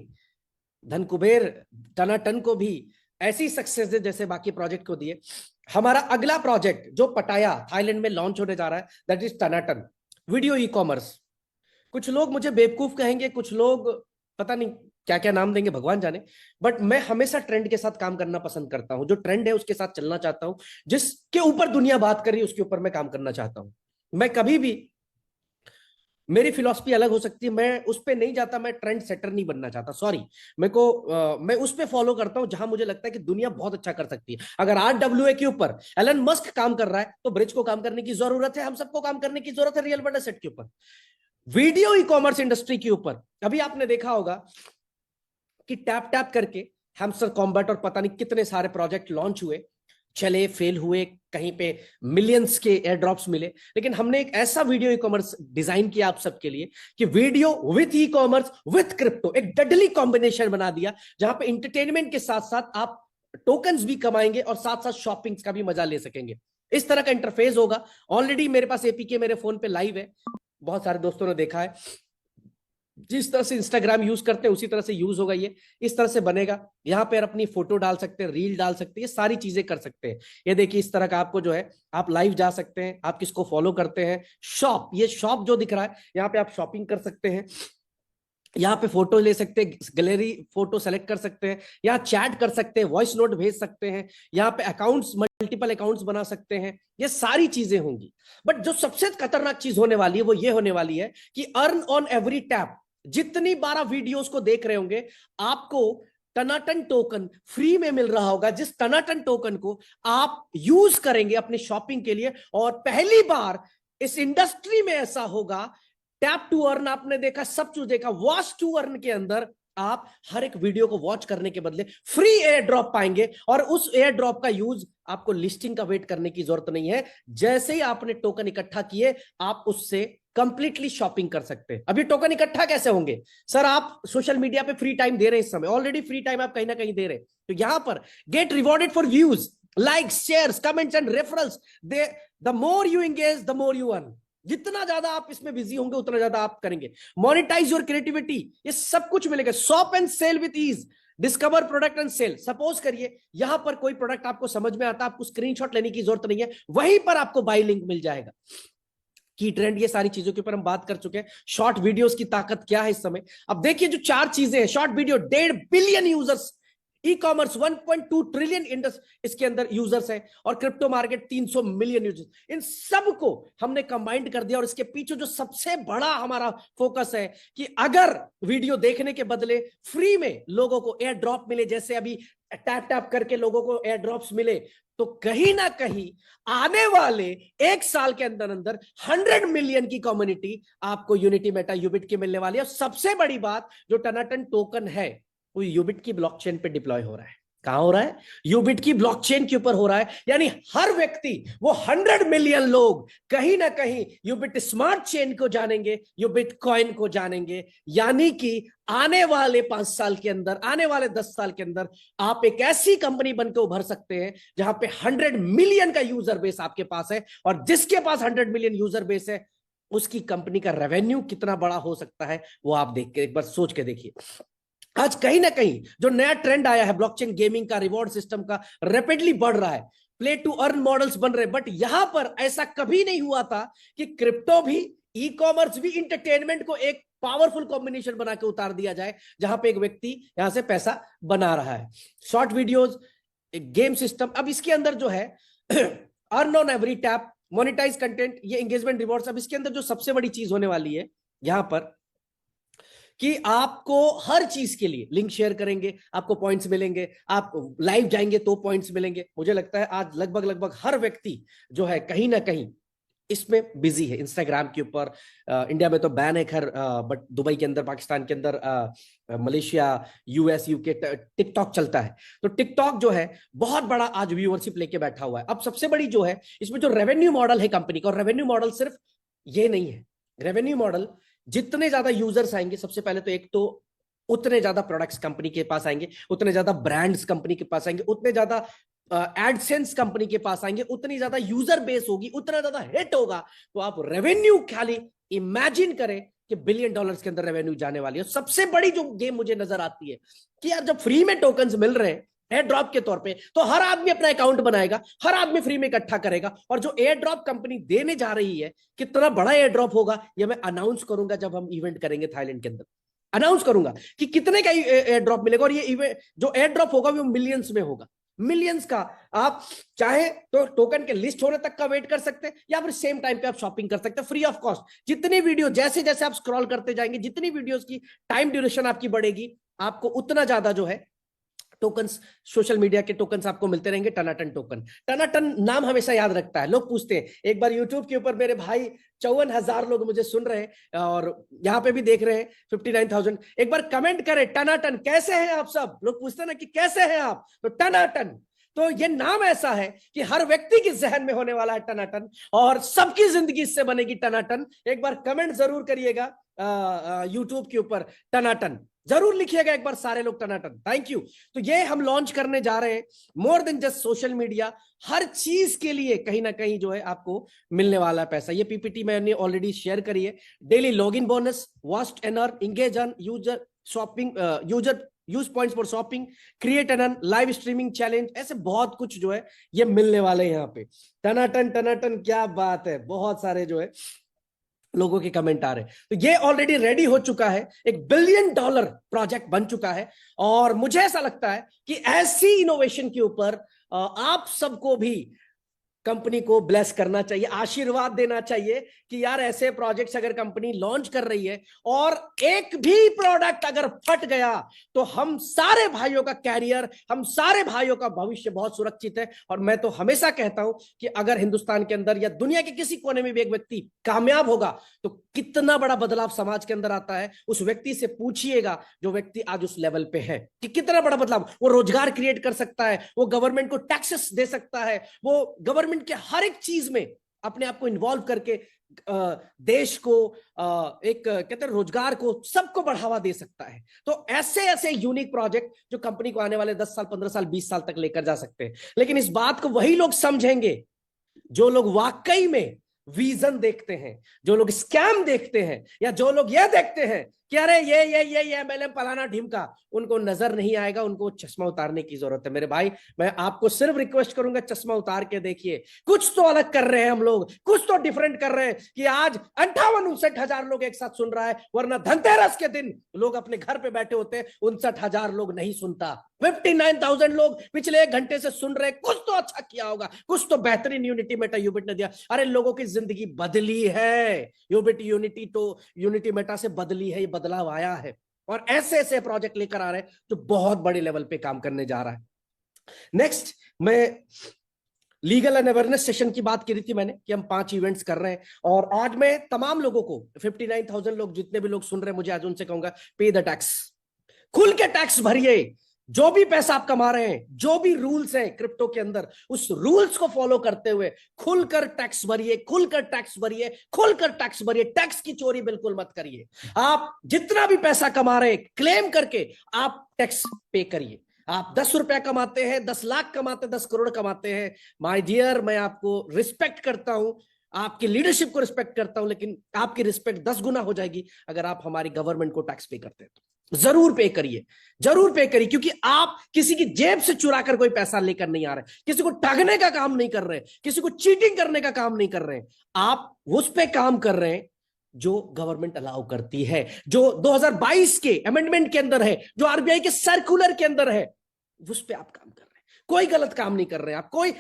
धन कुबेर टनाटन को भी ऐसी सक्सेस दे जैसे बाकी प्रोजेक्ट को दिए। हमारा अगला प्रोजेक्ट जो पटाया थाईलैंड में लॉन्च होने जा रहा है, that is Tanatan video e commerce. कुछ लोग मुझे बेवकूफ कहेंगे, कुछ लोग पता नहीं क्या क्या नाम देंगे, भगवान जाने, बट मैं हमेशा ट्रेंड के साथ काम करना पसंद करता हूं। जो ट्रेंड है उसके साथ चलना चाहता हूं, जिसके ऊपर दुनिया बात कर रही है उसके ऊपर मैं काम करना चाहता हूं। मैं कभी भी, मेरी फिलॉसफी अलग हो सकती है, मैं उस पर नहीं जाता, मैं ट्रेंड सेटर नहीं बनना चाहता, सॉरी। मैं उस पर फॉलो करता हूं जहां मुझे लगता है कि दुनिया बहुत अच्छा कर सकती है। अगर RWA के ऊपर एलन मस्क काम कर रहा है तो ब्रिज को काम करने की जरूरत है, हम सबको काम करने की जरूरत है रियल वर्ल्ड एसेट के ऊपर, वीडियो ई कॉमर्स इंडस्ट्री के ऊपर। अभी आपने देखा होगा कि टैप टैप करके हैमस्टर कॉम्बैट और पता नहीं कितने सारे प्रोजेक्ट लॉन्च हुए, चले, फेल हुए, कहीं पे मिलियंस के एयर ड्रॉप्स मिले, लेकिन हमने एक ऐसा वीडियो ई कॉमर्स डिजाइन किया आप सबके लिए कि video with e commerce with crypto, एक डेडली कॉम्बिनेशन बना दिया जहां पे इंटरटेनमेंट के साथ साथ आप टोकन्स भी कमाएंगे और साथ साथ शॉपिंग का भी मजा ले सकेंगे। इस तरह का इंटरफेस होगा। ऑलरेडी मेरे पास एपीके मेरे फोन पे लाइव है, बहुत सारे दोस्तों ने देखा है। जिस तरह से इंस्टाग्राम यूज करते हैं उसी तरह से यूज होगा, ये इस तरह से बनेगा। यहाँ पे अपनी फोटो डाल सकते हैं, रील डाल सकते हैं, ये सारी चीजें कर सकते हैं। ये देखिए इस तरह का आपको जो है, आप लाइव जा सकते हैं, आप किसको फॉलो करते हैं, शॉप, ये शॉप जो दिख रहा है यहाँ पे आप शॉपिंग कर सकते हैं, यहाँ पे फोटो ले सकते हैं, गैलरी फोटो सेलेक्ट कर सकते हैं, यहाँ चैट कर सकते हैं, वॉइस नोट भेज सकते हैं, यहाँ पे अकाउंट्स, मल्टीपल अकाउंट्स बना सकते हैं, ये सारी चीजें होंगी। बट जो सबसे खतरनाक चीज होने वाली है वो ये होने वाली है कि अर्न ऑन एवरी टैप। जितनी बार आप वीडियोस को देख रहे होंगे आपको टनाटन टोकन फ्री में मिल रहा होगा, जिस टनाटन टोकन को आप यूज करेंगे अपनी शॉपिंग के लिए। और पहली बार इस इंडस्ट्री में ऐसा होगा, टैप टू अर्न आपने देखा, सब कुछ देखा, वॉच टू अर्न के अंदर आप हर एक वीडियो को वॉच करने के बदले फ्री एयर ड्रॉप पाएंगे और उस एयर ड्रॉप का यूज आपको लिस्टिंग का वेट करने की जरूरत नहीं है। जैसे ही आपने टोकन इकट्ठा किए आप उससे कंप्लीटली शॉपिंग कर सकते हैं। अभी टोकन इकट्ठा कैसे होंगे सर? आप सोशल मीडिया पे फ्री टाइम दे रहे हैं, इस समय ऑलरेडी फ्री टाइम आप कहीं ना कहीं दे रहे हैं, तो यहां पर get rewarded for views, likes, shares, comments and referrals. The more you engage the more you earn. जितना ज्यादा आप इसमें बिजी होंगे उतना ज्यादा आप करेंगे। मोनेटाइज योर क्रिएटिविटी, ये सब कुछ मिलेगा। Shop and sell with ease, discover product and sell. Suppose करिए यहां पर कोई प्रोडक्ट आपको समझ में आता, आपको स्क्रीनशॉट लेने की जरूरत नहीं है, वहीं पर आपको बाय लिंक मिल जाएगा। की ट्रेंड, ये सारी चीजों के ऊपर हम बात कर चुके हैं। शॉर्ट वीडियोस की ताकत क्या है इस समय? अब देखिए जो 4 चीजें हैं, short video 1.5 billion users, e commerce 1.2 trillion इसके अंदर यूजर्स है, और क्रिप्टो मार्केट 300 मिलियन यूजर्स। इन सब को हमने कंबाइंड कर दिया और इसके पीछे जो सबसे बड़ा हमारा फोकस है कि अगर वीडियो देखने के बदले फ्री में लोगों को एयर ड्रॉप मिले, जैसे अभी टैप टैप करके लोगों को एयर ड्रॉप्स मिले, तो कहीं ना कहीं आने वाले 1 साल के अंदर अंदर 100 मिलियन की कम्युनिटी आपको यूनिटी मेटा यूबिट की मिलने वाली है। और सबसे बड़ी बात, जो टनाटन टोकन है वो यूबिट की ब्लॉकचेन पे डिप्लॉय हो रहा है। कहां हो रहा है? यूबिट की ब्लॉकचेन के ऊपर हो रहा है। यानी हर व्यक्ति, वो 100 मिलियन लोग कहीं ना कहीं यूबिट स्मार्ट चेन को जानेंगे, यूबिट कॉइन को जानेंगे। यानी कि आने वाले 5 साल के अंदर, आने वाले 10 साल के अंदर आप एक ऐसी कंपनी बनकर उभर सकते हैं जहां पे 100 मिलियन का यूजर बेस आपके पास है, और जिसके पास 100 मिलियन यूजर बेस है उसकी कंपनी का रेवेन्यू कितना बड़ा हो सकता है वो आप देख के एक बार सोच के देखिए। आज कहीं ना कहीं जो नया ट्रेंड आया है ब्लॉकचेन गेमिंग का, रिवॉर्ड सिस्टम का, रैपिडली बढ़ रहा है, प्ले टू अर्न मॉडल्स बन रहे हैं, बट यहां पर ऐसा कभी नहीं हुआ था कि क्रिप्टो भी, ई कॉमर्स भी, इंटरटेनमेंट को एक पावरफुल कॉम्बिनेशन बना के उतार दिया जाए, जहां पे एक व्यक्ति यहां से पैसा बना रहा है। शॉर्ट वीडियोस, गेम सिस्टम, अब इसके अंदर जो है earn on every tap, monetise content, ये एंगेजमेंट रिवॉर्ड्स। अब इसके अंदर जो सबसे बड़ी चीज होने वाली है यहां पर कि आपको हर चीज के लिए लिंक शेयर करेंगे, आपको पॉइंट्स मिलेंगे, आप लाइव जाएंगे तो पॉइंट्स मिलेंगे। मुझे लगता है आज लगभग हर व्यक्ति जो है कहीं ना कहीं इसमें बिजी है। इंस्टाग्राम के ऊपर, इंडिया में तो बैन है खैर, बट दुबई के अंदर, पाकिस्तान के अंदर, मलेशिया, यूएस, यूके, टिकटॉक चलता है। तो टिकटॉक जो है बहुत बड़ा आज व्यूअरशिप लेके बैठा हुआ है। अब सबसे बड़ी जो है इसमें जो रेवेन्यू मॉडल है कंपनी का, और रेवेन्यू मॉडल सिर्फ ये नहीं है, रेवेन्यू मॉडल जितने ज्यादा यूजर्स आएंगे, सबसे पहले तो एक तो उतने ज्यादा प्रोडक्ट्स कंपनी के पास आएंगे, उतने ज्यादा ब्रांड्स कंपनी के पास आएंगे, उतने ज्यादा एडसेंस कंपनी के पास आएंगे, उतनी ज्यादा यूजर बेस होगी, उतना ज्यादा हिट होगा। तो आप रेवेन्यू खाली इमेजिन करें कि $1 बिलियन के अंदर रेवेन्यू जाने वाली है। सबसे बड़ी जो गेम मुझे नजर आती है कि यार जब फ्री में टोकन्स मिल रहे हैं एयर ड्रॉप के तौर पे, तो हर आदमी अपना अकाउंट बनाएगा, हर आदमी फ्री में इकट्ठा करेगा, और जो एयर ड्रॉप कंपनी देने जा रही है, कितना बड़ा एयर ड्रॉप होगा ये मैं अनाउंस करूंगा जब हम इवेंट करेंगे थाईलैंड के अंदर। अनाउंस करूंगा कि कितने का एयर ड्रॉप मिलेगा, और ये इवेंट जो एयर ड्रॉप होगा वो मिलियंस में होगा, मिलियंस का। आप चाहे तो टोकन के लिस्ट होने तक का वेट कर सकते हैं, या फिर सेम टाइम पे आप शॉपिंग कर सकते हैं फ्री ऑफ कॉस्ट। जितनी वीडियो, जैसे जैसे आप स्क्रॉल करते जाएंगे, जितनी वीडियोस की टाइम ड्यूरेशन आपकी बढ़ेगी, आपको उतना ज्यादा जो है टोकन्स, सोशल मीडिया के टोकन्स आपको मिलते रहेंगे। टनाटन टोकन, टनाटन नाम हमेशा याद रखता है। लोग पूछते हैं, एक बार यूट्यूब के ऊपर मेरे भाई 54,000 लोग मुझे सुन रहे हैं और यहाँ पे भी देख रहे हैं 59,000, एक बार कमेंट करें टनाटन, कैसे हैं आप सब। लोग पूछते हैं ना कि कैसे हैं आप, तो टनाटन, तो ये नाम ऐसा है कि हर व्यक्ति के जहन में होने वाला है टनाटन, और सबकी जिंदगी इससे बनेगी टनाटन। एक बार कमेंट जरूर करिएगा यूट्यूब के ऊपर, टनाटन जरूर लिखिएगा एक बार सारे लोग, टनाटन। Thank you. तो ये हम लॉन्च करने जा रहे हैं, more than just social media, हर चीज के लिए कहीं ना कहीं जो है आपको मिलने वाला है पैसा। ये पीपीटी मैंने ऑलरेडी शेयर करी है। Daily login bonus, vast and earn, engage earn, user shopping, user use points for shopping, create and earn, live streaming challenge, ऐसे बहुत कुछ जो है ये मिलने वाले हैं यहाँ पे। टनाटन टनाटन, क्या बात है, बहुत सारे जो है लोगों के कमेंट आ रहे हैं। तो ये ऑलरेडी रेडी हो चुका है, $1 बिलियन प्रोजेक्ट बन चुका है, और मुझे ऐसा लगता है कि ऐसी इनोवेशन के ऊपर आप सबको भी कंपनी को ब्लेस करना चाहिए, आशीर्वाद देना चाहिए कि यार ऐसे प्रोजेक्ट्स अगर कंपनी लॉन्च कर रही है और एक भी प्रोडक्ट अगर फट गया तो हम सारे भाइयों का कैरियर, हम सारे भाइयों का भविष्य बहुत सुरक्षित है। और मैं तो हमेशा कहता हूं कि अगर हिंदुस्तान के अंदर या दुनिया के किसी कोने में भी एक व्यक्ति कामयाब होगा तो कितना बड़ा बदलाव समाज के अंदर आता है, उस व्यक्ति से पूछिएगा जो व्यक्ति आज उस लेवल पे है कि कितना बड़ा बदलाव। वो रोजगार क्रिएट कर सकता है, वो गवर्नमेंट को टैक्सेस दे सकता है, वो गवर्नमेंट के हर एक चीज में अपने आप को इन्वॉल्व करके देश को, एक कहते हैं रोजगार को, सबको बढ़ावा दे सकता है। तो ऐसे ऐसे यूनिक प्रोजेक्ट जो कंपनी को आने वाले 10 साल, 15 साल, 20 साल तक लेकर जा सकते हैं। लेकिन इस बात को वही लोग समझेंगे जो लोग वाकई में विजन देखते हैं, जो लोग स्कैम देखते हैं, या जो लोग ये देखते हैं कि अरे ये एमएलएम फलाना ढिमका, उनको नजर नहीं आएगा। उनको चश्मा उतारने की जरूरत है। मेरे भाई, मैं आपको सिर्फ रिक्वेस्ट करूंगा, चश्मा उतार के देखिए, कुछ तो अलग कर रहे हैं हम लोग, कुछ तो डिफरेंट कर रहे हैं कि आज 58-59,000 लोग एक साथ सुन रहा है, वरना धनतेरस के दिन लोग अपने घर पे बैठे होते हैं, 59,000 लोग नहीं सुनता। 59,000 लोग पिछले 1 घंटे से सुन रहे, कुछ तो अच्छा किया होगा, कुछ तो बेहतरीन यूनिटी मेटा यूबिट ने दिया। अरे लोगों की जिंदगी बदली है, यूबिट यूनिटी तो यूनिटी मेटा से बदली है, ये बदलाव आया है। और ऐसे ऐसे प्रोजेक्ट लेकर आ रहे हैं जो बहुत बड़े लेवल पे काम करने जा रहा है। नेक्स्ट, मैं लीगल एंड अवेयरनेस सेशन की बात की थी मैंने कि हम 5 इवेंट्स कर रहे हैं, और आज मैं तमाम लोगों को, 59,000 लोग, जितने भी लोग सुन रहे हैं, मुझे आज उनसे कहूंगा, पे द टैक्स, खुल के टैक्स भरिए। जो भी पैसा आप कमा रहे हैं, जो भी रूल्स हैं क्रिप्टो के अंदर, उस रूल्स को फॉलो करते हुए खुलकर टैक्स भरिए, खुलकर टैक्स भरिए, खुलकर टैक्स भरिए। टैक्स की चोरी बिल्कुल मत करिए। आप जितना भी पैसा कमा रहे हैं, क्लेम करके आप टैक्स पे करिए। आप 10 रुपया कमाते हैं, 10 लाख कमाते हैं, 10 करोड़ कमाते हैं, माय डियर, मैं आपको रिस्पेक्ट करता हूं, आपकी लीडरशिप को रिस्पेक्ट करता हूं, लेकिन आपकी रिस्पेक्ट 10 गुना हो जाएगी अगर आप हमारी गवर्नमेंट को टैक्स पे करते हैं। जरूर पे करिए, जरूर पे करिए, क्योंकि आप किसी की जेब से चुरा कर कोई पैसा लेकर नहीं आ रहे, किसी को ठगने का काम नहीं कर रहे, किसी को चीटिंग करने का काम नहीं कर रहे, आप उस पे काम कर रहे हैं जो गवर्नमेंट अलाउ करती है, जो 2022 के अमेंडमेंट के अंदर है, जो आरबीआई के सर्कुलर के अंदर है, उस पे आप काम कर रहे हैं। कोई गलत काम नहीं कर रहे हैं आप, कोई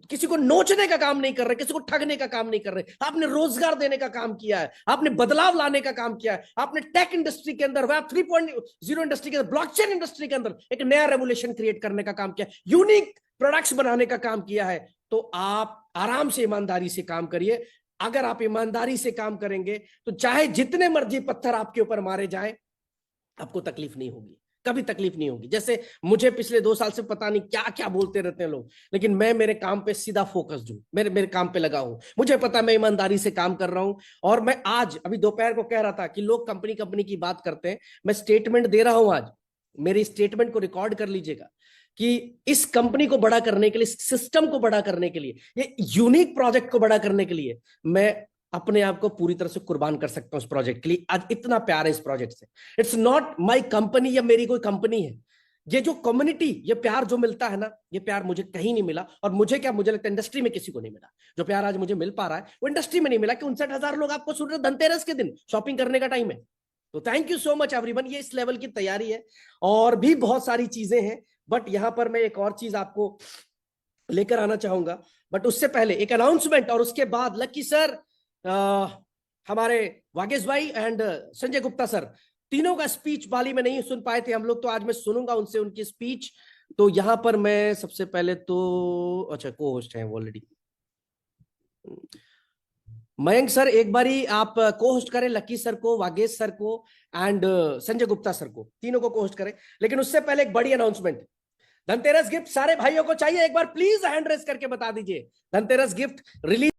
किसी को नोचने का काम नहीं कर रहे, किसी को ठगने का काम नहीं कर रहे। आपने रोजगार देने का काम किया है, आपने बदलाव लाने का काम किया है, आपने टेक इंडस्ट्री के अंदर, वेब 3.0 इंडस्ट्री के अंदर, ब्लॉकचेन इंडस्ट्री के अंदर एक नया रेवोल्यूशन क्रिएट करने का काम किया, यूनिक प्रोडक्ट्स बनाने का काम किया है। तो आप आराम से ईमानदारी से काम करिए। अगर आप ईमानदारी से काम करेंगे तो चाहे जितने मर्जी पत्थर आपके ऊपर मारे जाए, आपको तकलीफ नहीं होगी, कभी तकलीफ नहीं होगी। जैसे मुझे पिछले 2 साल से पता नहीं क्या क्या बोलते रहते हैं लोग, लेकिन मैं मेरे काम पे सीधा फोकस्ड हूं, मेरे काम पे लगा हूं। मुझे पता मैं ईमानदारी से काम कर रहा हूं। और मैं आज अभी दोपहर को कह रहा था कि लोग कंपनी कंपनी की बात करते हैं, मैं स्टेटमेंट दे रहा हूं आज। मेरी स्टेटमेंट को रिकॉर्ड कर लीजिएगा कि इस कंपनी को बड़ा करने के लिए, सिस्टम को बड़ा करने के लिए, ये यूनिक प्रोजेक्ट को बड़ा करने के लिए मैं अपने आप को पूरी तरह से कुर्बान कर सकता हूं इस प्रोजेक्ट के लिए। आज इतना प्यार है इस प्रोजेक्ट से। इट्स नॉट माय कंपनी या मेरी कोई कंपनी है, ये जो कम्युनिटी, ये प्यार जो मिलता है ना, ये प्यार मुझे कहीं नहीं मिला। और मुझे क्या, मुझे लगता है इंडस्ट्री में किसी को नहीं मिला। जो प्यार आज मुझे मिल पा रहा है वो इंडस्ट्री में नहीं मिला कि 59,000 लोग आपको सुन रहे, धनतेरस के दिन शॉपिंग करने का टाइम है। तो thank you so much everyone. ये इस लेवल की तैयारी है और भी बहुत सारी चीजें हैं, बट यहां पर मैं एक और चीज आपको लेकर आना चाहूंगा। बट उससे पहले एक अनाउंसमेंट, और उसके बाद लकी सर, हमारे वागेश भाई एंड संजय गुप्ता सर, तीनों का स्पीच बाली में नहीं सुन पाए थे हम लोग, तो आज मैं सुनूंगा उनसे उनकी स्पीच। तो यहां पर मैं सबसे पहले तो, अच्छा को होस्ट है ऑलरेडी, मयंक सर एक बारी आप को होस्ट करें लकी सर को, वागेश सर को एंड संजय गुप्ता सर को, तीनों को होस्ट करें। लेकिन उससे पहले एक बड़ी अनाउंसमेंट, धनतेरस गिफ्ट सारे भाइयों को चाहिए, एक बार प्लीज हैंड रेस करके बता दीजिए। Dhanteras gift release